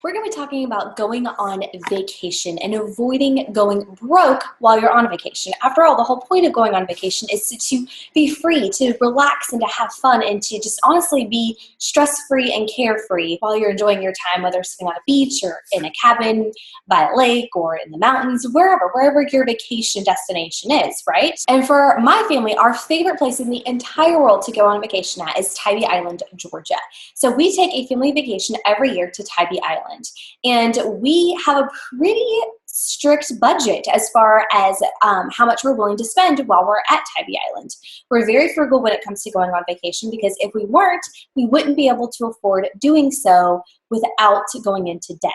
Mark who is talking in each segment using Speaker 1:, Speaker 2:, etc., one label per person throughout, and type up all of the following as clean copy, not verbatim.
Speaker 1: We're going to be talking about going on vacation and avoiding going broke while you're on vacation. After all, the whole point of going on vacation is to be free, to relax and to have fun and to just honestly be stress-free and carefree while you're enjoying your time, whether sitting on a beach or in a cabin by a lake or in the mountains, wherever your vacation destination is, right? And for my family, our favorite place in the entire world to go on vacation at is Tybee Island, Georgia. So we take a family vacation every year to Tybee Island. And we have a pretty strict budget as far as how much we're willing to spend while we're at Tybee Island. We're very frugal when it comes to going on vacation because if we weren't, we wouldn't be able to afford doing so without going into debt.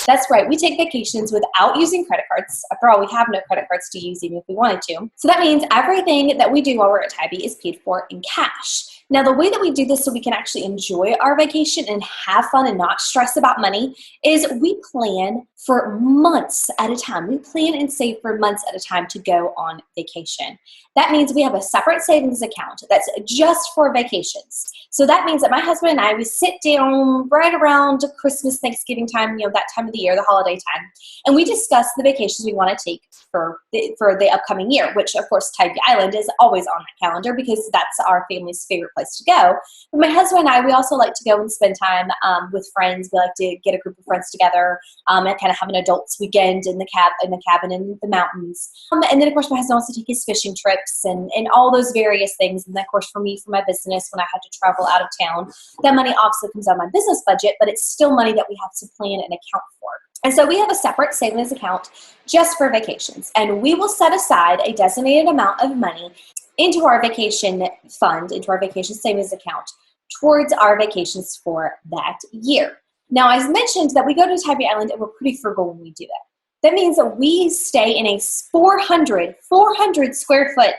Speaker 1: That's right, we take vacations without using credit cards. After all, we have no credit cards to use even if we wanted to. So that means everything that we do while we're at Tybee is paid for in cash. Now, the way that we do this so we can actually enjoy our vacation and have fun and not stress about money is we plan for months at a time. We plan and save for months at a time to go on vacation. That means we have a separate savings account that's just for vacations. So that means that my husband and I, we sit down right around Christmas, Thanksgiving time, that time of the year, the holiday time, and we discuss the vacations we want to take for the upcoming year, which of course Tybee Island is always on that calendar because that's our family's favorite place to go. But my husband and I, we also like to go and spend time with friends. We like to get a group of friends together and kind of have an adults weekend in the cabin in the mountains. And then of course my husband wants to take his fishing trips and all those various things. And then of course for me, for my business, when I had to travel out of town, that money obviously comes out of my business budget, but it's still money that we have to plan and account for. And so we have a separate savings account just for vacations, and we will set aside a designated amount of money into our vacation fund, into our vacation savings account towards our vacations for that year. Now, as mentioned that we go to Tybee Island and we're pretty frugal when we do that. That means that we stay in a 400 square foot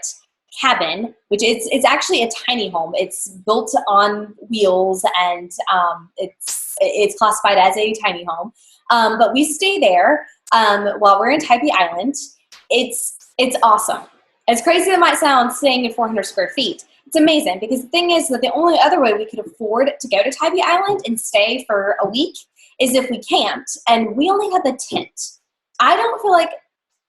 Speaker 1: cabin, which it's actually a tiny home. It's built on wheels and it's classified as a tiny home. But we stay there while we're in Tybee Island. It's awesome. As crazy as it might sound, staying in 400 square feet, it's amazing because the thing is that the only other way we could afford to go to Tybee Island and stay for a week is if we camped, and we only have the tent. I don't feel like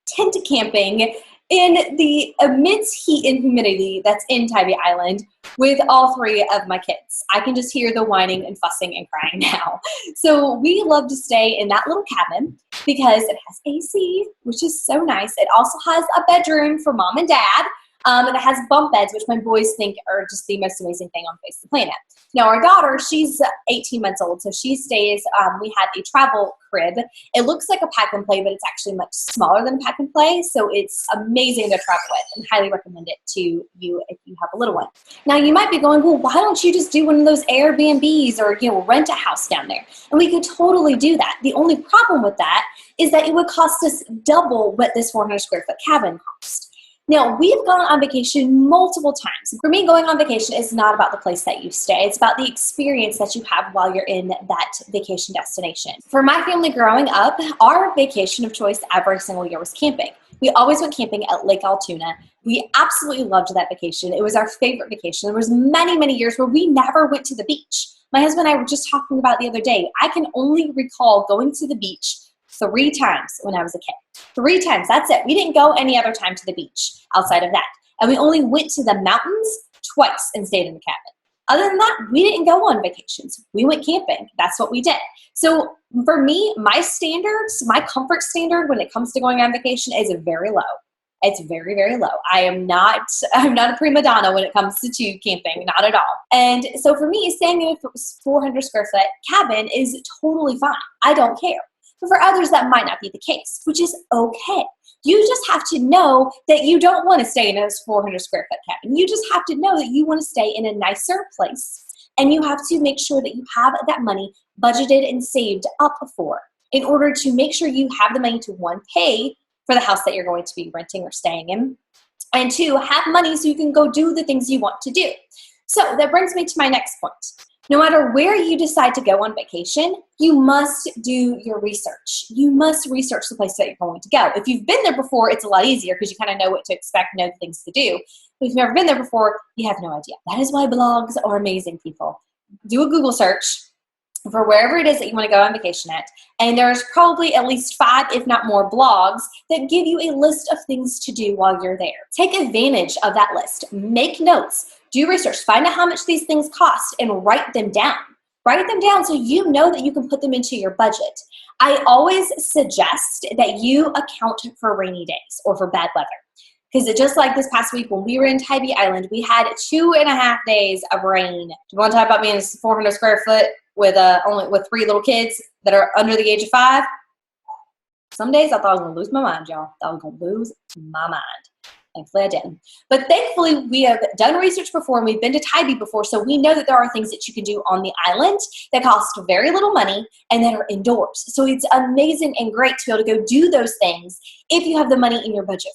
Speaker 1: tent camping in the immense heat and humidity that's in Tybee Island with all three of my kids. I can just hear the whining and fussing and crying now. So we love to stay in that little cabin because it has AC, which is so nice. It also has a bedroom for mom and dad. And it has bunk beds, which my boys think are just the most amazing thing on the face of the planet. Now, our daughter, she's 18 months old, so she stays, we have a travel crib. It looks like a pack and play, but it's actually much smaller than a pack and play, so it's amazing to travel with and highly recommend it to you if you have a little one. Now, you might be going, well, why don't you just do one of those Airbnbs or, rent a house down there? And we could totally do that. The only problem with that is that it would cost us double what this 400 square foot cabin cost. Now, we've gone on vacation multiple times. For me, going on vacation is not about the place that you stay. It's about the experience that you have while you're in that vacation destination. For my family growing up, our vacation of choice every single year was camping. We always went camping at Lake Altoona. We absolutely loved that vacation. It was our favorite vacation. There was many, many years where we never went to the beach. My husband and I were just talking about the other day. I can only recall going to the beach 3 times when I was a kid. 3 times, that's it. We didn't go any other time to the beach outside of that. And we only went to the mountains twice and stayed in the cabin. Other than that, we didn't go on vacations. We went camping. That's what we did. So for me, my standards, my comfort standard when it comes to going on vacation is very low. It's very, very low. I'm not a prima donna when it comes to camping, not at all. And so for me, staying in a 400 square foot cabin is totally fine. I don't care. But for others, that might not be the case, which is okay. You just have to know that you don't want to stay in a 400 square foot cabin. You just have to know that you want to stay in a nicer place. And you have to make sure that you have that money budgeted and saved up for in order to make sure you have the money to, 1, pay for the house that you're going to be renting or staying in, and 2, have money so you can go do the things you want to do. So that brings me to my next point. No matter where you decide to go on vacation, you must do your research. You must research the place that you're going to go. If you've been there before, it's a lot easier because you kind of know what to expect, know the things to do. But if you've never been there before, you have no idea. That is why blogs are amazing, people. Do a Google search. for wherever it is that you want to go on vacation at. And there's probably at least 5, if not more, blogs that give you a list of things to do while you're there. Take advantage of that list. Make notes. Do research. Find out how much these things cost and write them down. Write them down so you know that you can put them into your budget. I always suggest that you account for rainy days or for bad weather. Because just like this past week when we were in Tybee Island, we had 2.5 days of rain. Do you want to talk about being 400 square foot with only with 3 little kids that are under the age of 5? Some days I thought I was going to lose my mind, y'all. I was going to lose my mind. Thankfully I didn't. But thankfully we have done research before and we've been to Tybee before, so we know that there are things that you can do on the island that cost very little money and that are indoors. So it's amazing and great to be able to go do those things if you have the money in your budget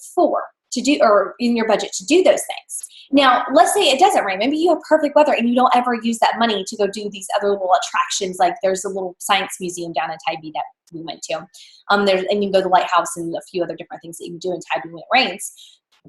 Speaker 1: to do those things. Now, let's say it doesn't rain. Maybe you have perfect weather and you don't ever use that money to go do these other little attractions. Like there's a little science museum down in Tybee that we went to. And you can go to the lighthouse and a few other different things that you can do in Tybee when it rains.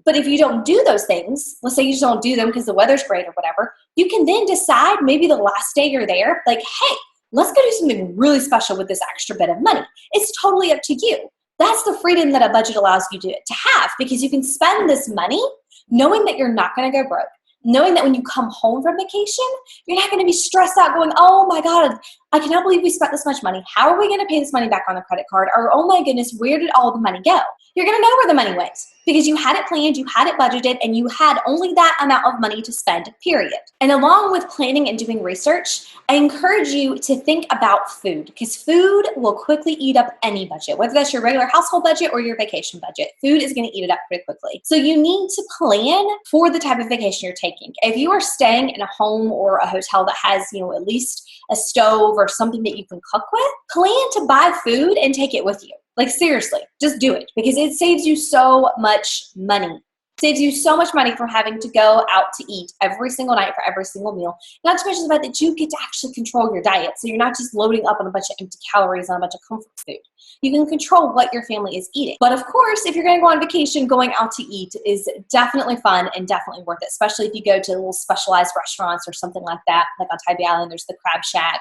Speaker 1: But if you don't do those things, let's say you just don't do them because the weather's great or whatever, you can then decide maybe the last day you're there, like, hey, let's go do something really special with this extra bit of money. It's totally up to you. That's the freedom that a budget allows you to have, because you can spend this money knowing that you're not going to go broke, knowing that when you come home from vacation, you're not going to be stressed out going, oh my God, I cannot believe we spent this much money. How are we going to pay this money back on the credit card? Or, oh my goodness, where did all the money go? You're going to know where the money went because you had it planned, you had it budgeted, and you had only that amount of money to spend, period. And along with planning and doing research, I encourage you to think about food, because food will quickly eat up any budget, whether that's your regular household budget or your vacation budget. Food is going to eat it up pretty quickly. So you need to plan for the type of vacation you're taking. If you are staying in a home or a hotel that has, at least a stove or something that you can cook with, plan to buy food and take it with you. Like seriously, just do it, because it saves you so much money. Saves you so much money from having to go out to eat every single night for every single meal. Not to mention the fact that you get to actually control your diet. So you're not just loading up on a bunch of empty calories on a bunch of comfort food. You can control what your family is eating. But of course, if you're going to go on vacation, going out to eat is definitely fun and definitely worth it, especially if you go to little specialized restaurants or something like that. Like on Tybee Island, there's the Crab Shack,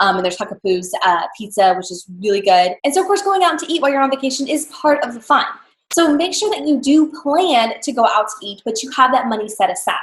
Speaker 1: and there's Huckapoo's Pizza, which is really good. And so of course, going out to eat while you're on vacation is part of the fun. So make sure that you do plan to go out to eat, but you have that money set aside.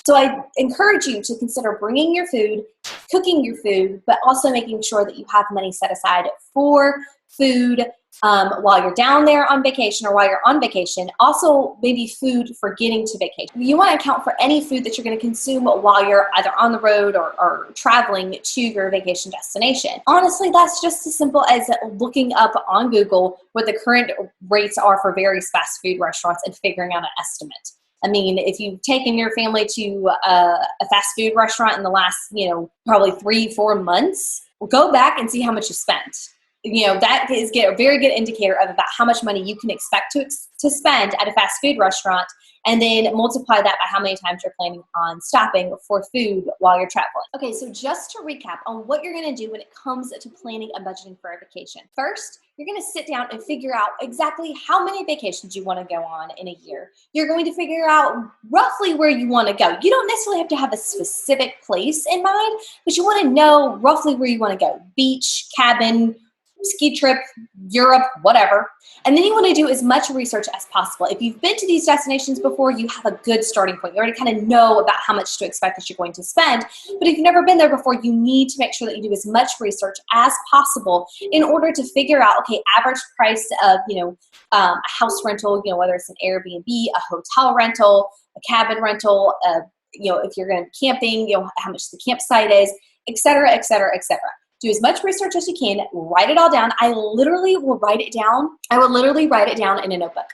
Speaker 1: So I encourage you to consider bringing your food, cooking your food, but also making sure that you have money set aside for food while you're down there on vacation or while you're on vacation. Also, maybe food for getting to vacation. You want to account for any food that you're going to consume while you're either on the road or traveling to your vacation destination. Honestly, that's just as simple as looking up on Google what the current rates are for various fast food restaurants and figuring out an estimate. I mean, if you've taken your family to a fast food restaurant in the last, probably 3-4 months, go back and see how much you spent. That is a very good indicator of about how much money you can expect to spend at a fast food restaurant, and then multiply that by how many times you're planning on stopping for food while you're traveling. Okay, so just to recap on what you're going to do when it comes to planning and budgeting for a vacation. First, you're going to sit down and figure out exactly how many vacations you want to go on in a year. You're going to figure out roughly where you want to go. You don't necessarily have to have a specific place in mind, but you want to know roughly where you want to go. Beach, cabin, ski trip, Europe, whatever. And then you want to do as much research as possible. If you've been to these destinations before, you have a good starting point. You already kind of know about how much to expect that you're going to spend. But if you've never been there before, you need to make sure that you do as much research as possible in order to figure out, okay, average price of, a house rental, whether it's an Airbnb, a hotel rental, a cabin rental, if you're going to be camping, how much the campsite is, et cetera, et cetera, et cetera. Do as much research as you can. Write it all down. I literally will write it down. I will literally write it down in a notebook.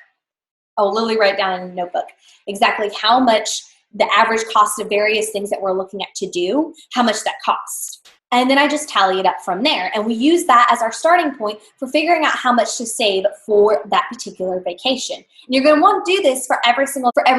Speaker 1: I will literally write it down in a notebook. Exactly how much the average cost of various things that we're looking at to do, how much that costs. And then I just tally it up from there. And we use that as our starting point for figuring out how much to save for that particular vacation. And you're going to want to do this for every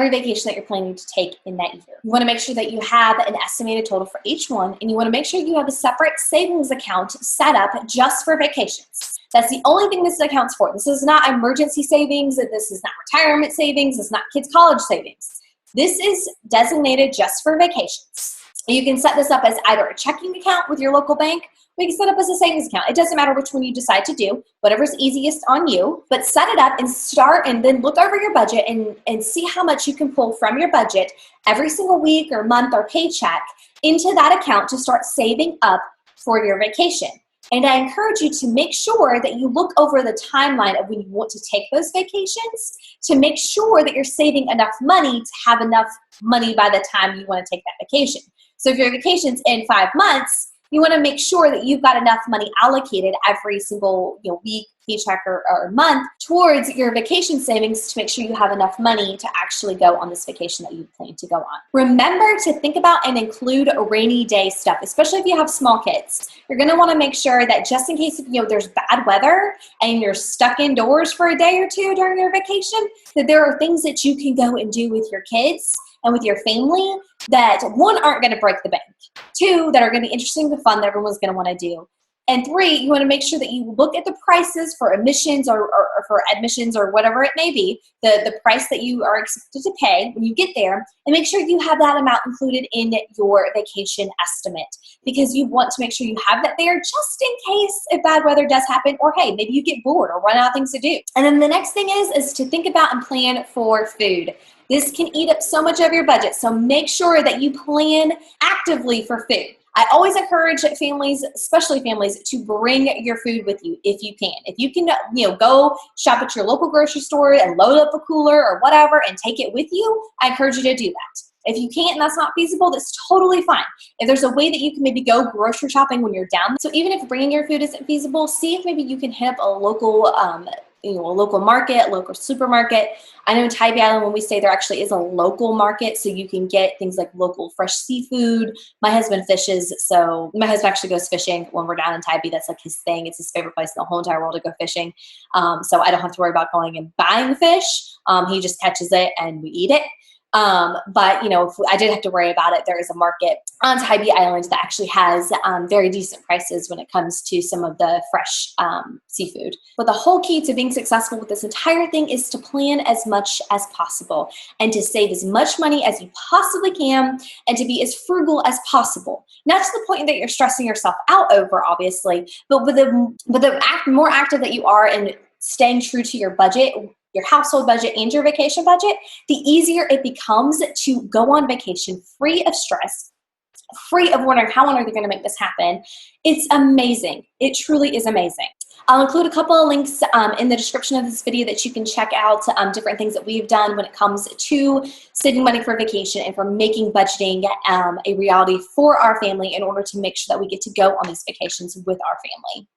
Speaker 1: vacation that you're planning to take in that year. You want to make sure that you have an estimated total for each one, and you want to make sure you have a separate savings account set up just for vacations. That's the only thing this accounts for. This is not emergency savings. This is not retirement savings. It's not kids' college savings. This is designated just for vacations. You can set this up as either a checking account with your local bank, we can set up as a savings account. It doesn't matter which one you decide to do, whatever's easiest on you, but set it up and start, and then look over your budget and see how much you can pull from your budget every single week or month or paycheck into that account to start saving up for your vacation. And I encourage you to make sure that you look over the timeline of when you want to take those vacations to make sure that you're saving enough money to have enough money by the time you want to take that vacation. So if your vacation's in 5 months, you want to make sure that you've got enough money allocated every single week, paycheck, or month towards your vacation savings to make sure you have enough money to actually go on this vacation that you plan to go on. Remember to think about and include rainy day stuff, especially if you have small kids. You're going to want to make sure that just in case there's bad weather and you're stuck indoors for a day or two during your vacation, that there are things that you can go and do with your kids and with your family that, one, aren't going to break the bank, two, that are going to be interesting and fun that everyone's going to want to do, and three, you want to make sure that you look at the prices for admissions or for admissions or whatever it may be, the price that you are expected to pay when you get there, and make sure you have that amount included in your vacation estimate, because you want to make sure you have that there just in case if bad weather does happen, or hey, maybe you get bored or run out of things to do. And then the next thing is to think about and plan for food. This can eat up so much of your budget, so make sure that you plan actively for food. I always encourage families, especially families, to bring your food with you if you can. If you can, go shop at your local grocery store and load up a cooler or whatever and take it with you, I encourage you to do that. If you can't and that's not feasible, that's totally fine. If there's a way that you can maybe go grocery shopping when you're down, so even if bringing your food isn't feasible, see if maybe you can hit up a local a local market, local supermarket. I know in Tybee Island, when we stay, there actually is a local market, so you can get things like local fresh seafood. My husband fishes, so my husband actually goes fishing when we're down in Tybee. That's like his thing. It's his favorite place in the whole entire world to go fishing. So I don't have to worry about going and buying fish. He just catches it and we eat it. But if I did have to worry about it, there is a market on Tybee Island that actually has very decent prices when it comes to some of the fresh seafood. But the whole key to being successful with this entire thing is to plan as much as possible and to save as much money as you possibly can and to be as frugal as possible. Not to the point that you're stressing yourself out over, obviously, but the more active that you are in staying true to your budget, your household budget and your vacation budget, the easier it becomes to go on vacation free of stress, free of wondering how on earth they're going to make this happen. It's amazing. It truly is amazing. I'll include a couple of links in the description of this video that you can check out different things that we've done when it comes to saving money for vacation and for making budgeting a reality for our family in order to make sure that we get to go on these vacations with our family.